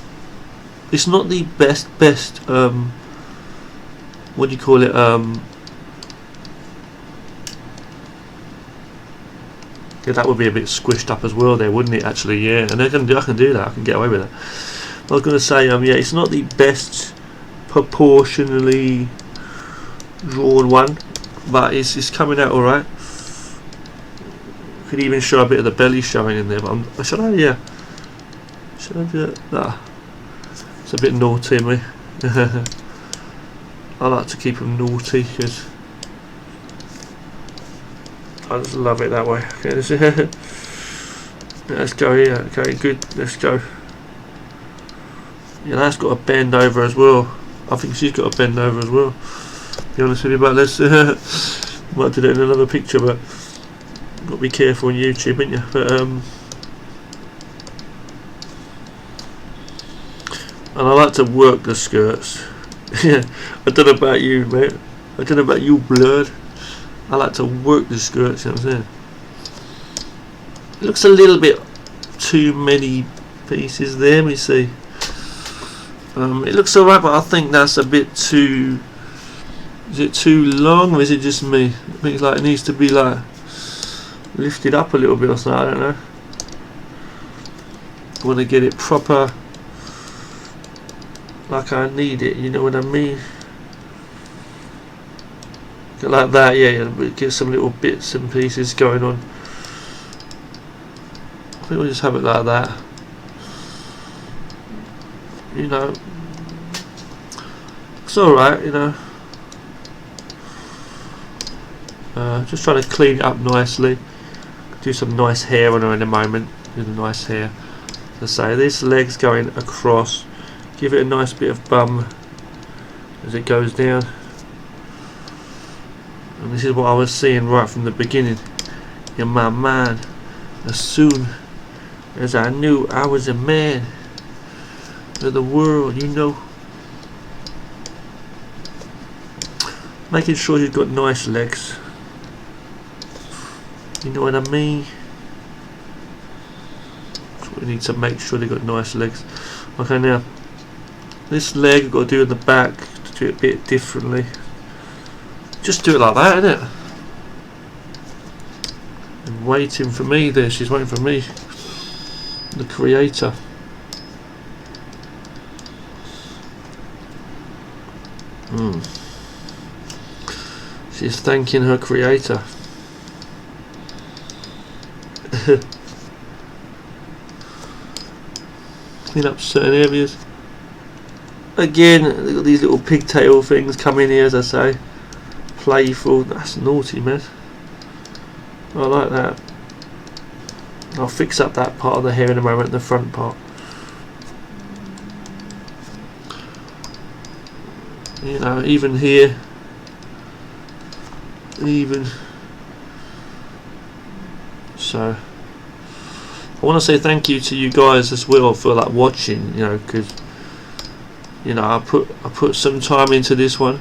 It's not the best. What do you call it? Yeah, that would be a bit squished up as well there, wouldn't it? Actually, yeah. And I can do that. I can get away with it. I was going to say, yeah, it's not the best proportionally drawn one, but it's coming out all right. Could even show a bit of the belly showing in there, but should I? Yeah. Should I do it? Nah. It's a bit naughty, me. I like to keep them naughty because I just love it that way. Okay, let's go here. Okay, good. Let's go. Yeah, that's got a bend over as well. I think she's got a bend over as well. To be honest with you, but let's might do that in another picture, but got to be careful on YouTube, ain't you? But and I like to work the skirts. Yeah, I don't know about you, mate. I don't know about you, blood. I like to work the skirts, you know what I'm saying? It looks a little bit too many pieces there, let me see. It looks alright, but I think that's a bit too... Is it too long, or is it just me? I think it's like it needs to be like lifted up a little bit or something, I don't know. I want to get it proper, like I need it, you know what I mean? Like that, yeah, get some little bits and pieces going on. I think we'll just have it like that. You know, it's alright, you know. Just trying to clean it up nicely. Do some nice hair on her in a moment. Do the nice hair. As I say, this leg's going across. Give it a nice bit of bum as it goes down. And this is what I was seeing right from the beginning. You're my man. As soon as I knew I was a man of the world, you know. Making sure you've got nice legs. You know what I mean? So we need to make sure they've got nice legs. Okay, now this leg I've got to do in the back to do it a bit differently. Just do it like that, innit? And waiting for me there, she's waiting for me, the creator. She's thanking her creator. Clean up certain areas. Again, they've got these little pigtail things coming here, as I say. Playful. That's naughty, man. I like that. I'll fix up that part of the hair in a moment, the front part. You know, even here, even so. I want to say thank you to you guys as well for like watching, you know, because you know I put some time into this one.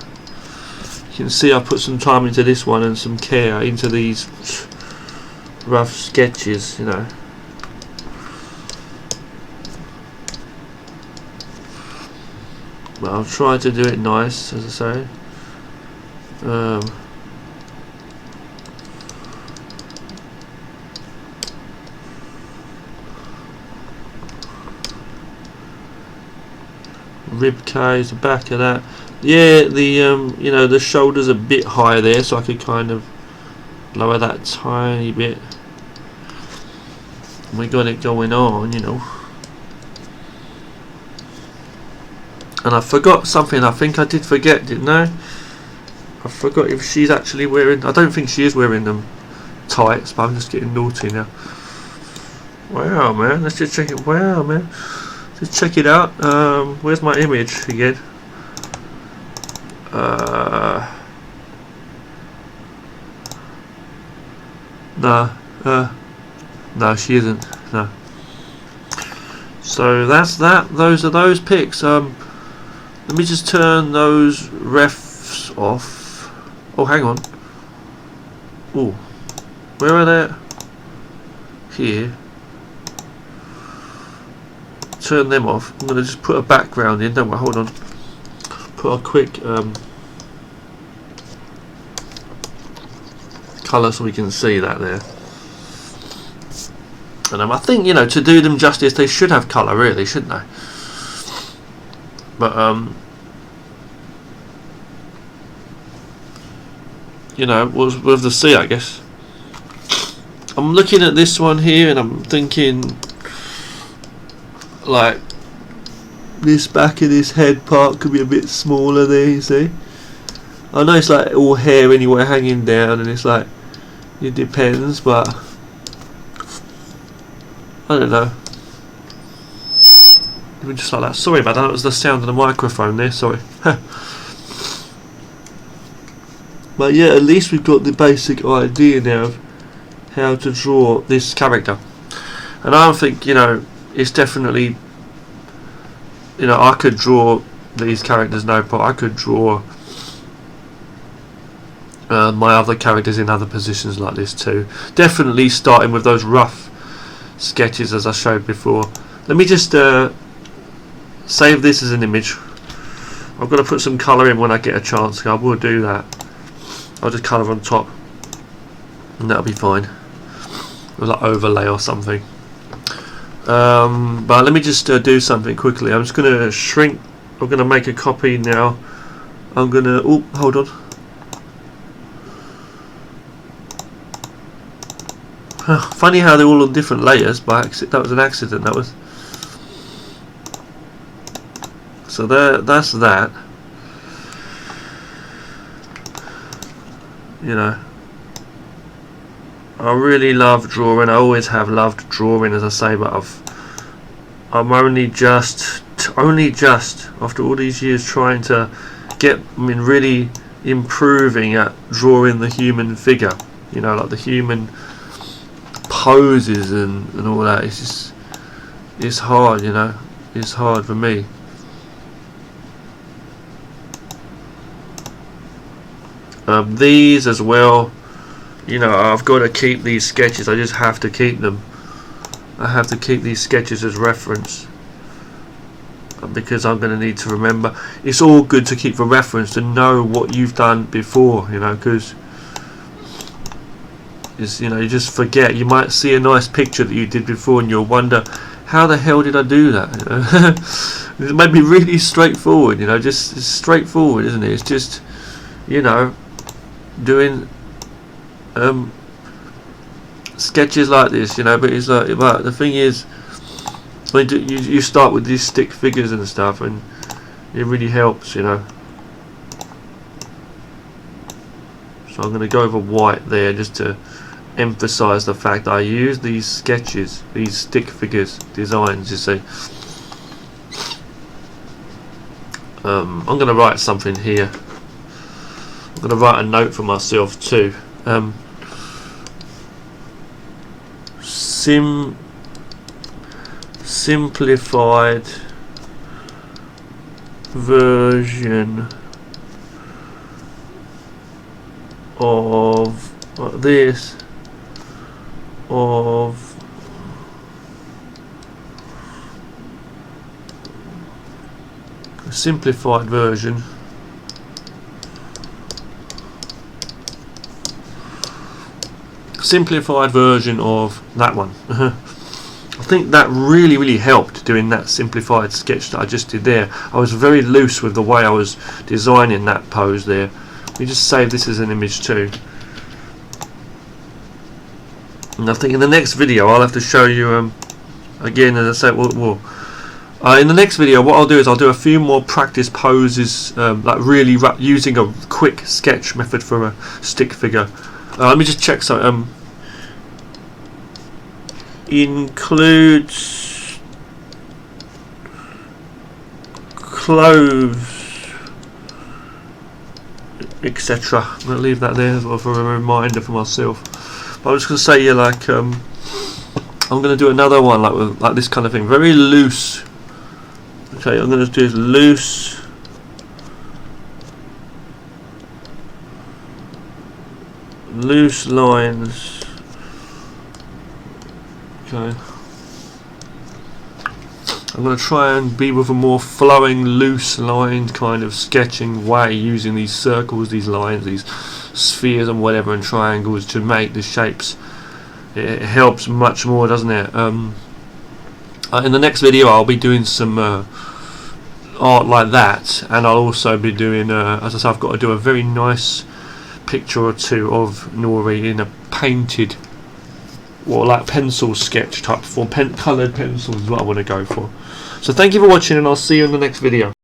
can see I put some time into this one and some care into these rough sketches, you know. But I'll try to do it nice, as I say. Rib cage, the back of that. Yeah, the you know, the shoulder's a bit higher there, so I could kind of lower that tiny bit. We got it going on, you know. And I forgot something. I think I did forget, didn't I? I forgot if she's actually wearing. I don't think she is wearing them tights, but I'm just getting naughty now. Wow, man. Let's just check it. Wow, man. Just check it out. Where's my image again? No, she isn't. No. So that's that. Those are those pics. Let me just turn those refs off. Oh, hang on. Oh, where are they? Here. Turn them off. I'm going to just put a background in. Don't worry, hold on. Put a quick colour so we can see that there. And I think, you know, to do them justice, they should have colour, really, shouldn't they? But you know, we'll have to see, I guess. I'm looking at this one here, and I'm thinking, like, this back of this head part could be a bit smaller there, you see. I know it's like all hair anyway hanging down, and it's like, it depends, but I don't know. Even just like that. Sorry about that, that was the sound of the microphone there, sorry. But yeah, at least we've got the basic idea now of how to draw this character. And I think, you know, it's definitely, you know, I could draw these characters no problem. I could draw my other characters in other positions like this too. Definitely starting with those rough sketches as I showed before. Let me just save this as an image. I've got to put some colour in when I get a chance. I will do that. I'll just colour on top and that'll be fine. With like overlay or something. But let me just do something quickly. I'm just going to shrink. I'm going to make a copy now. I'm going to, oh, hold on. Funny how they're all on different layers, but that was an accident, that was. So there, that's that. You know, I really love drawing. I always have loved drawing, as I say, but I'm only just after all these years trying to get, I mean, really improving at drawing the human figure. You know, like the human poses and all that. It's just, it's hard, you know. It's hard for me. These as well, you know, I've got to keep these sketches. I just have to keep them. I have to keep these sketches as reference because I'm going to need to remember. It's all good to keep for reference, to know what you've done before, you know, because you know, you just forget. You might see a nice picture that you did before and you'll wonder, how the hell did I do that? You know? It may be really straightforward, you know, just it's straightforward, isn't it? It's just, you know, doing sketches like this, you know. But it's like, but the thing is, when you start with these stick figures and stuff, and it really helps, you know. So I'm going to go over white there just to emphasize the fact that I use these sketches, these stick figures designs, you see. I'm going to write something here. I'm going to write a note for myself too. Simplified version of like this, of a simplified version of that one. I think that really helped doing that simplified sketch that I just did there. I was very loose with the way I was designing that pose there. Let me just save this as an image too. And I think in the next video I'll have to show you again, as I say, in the next video what I'll do is I'll do a few more practice poses, like really using a quick sketch method for a stick figure. Let me just check. So includes clothes, etc. I'm going to leave that there as well for a reminder for myself. But I'm just going to say, yeah, like I'm going to do another one like this kind of thing, very loose. Okay, I'm going to do loose. Loose lines. Okay. I'm going to try and be with a more flowing, loose lined kind of sketching way, using these circles, these lines, these spheres and whatever, and triangles to make the shapes. It helps much more, doesn't it? In the next video I'll be doing some art like that, and I'll also be doing, as I say, I've got to do a very nice picture or two of Nori in a painted, or like pencil sketch type form. Coloured pencils is what I want to go for. So thank you for watching, and I'll see you in the next video.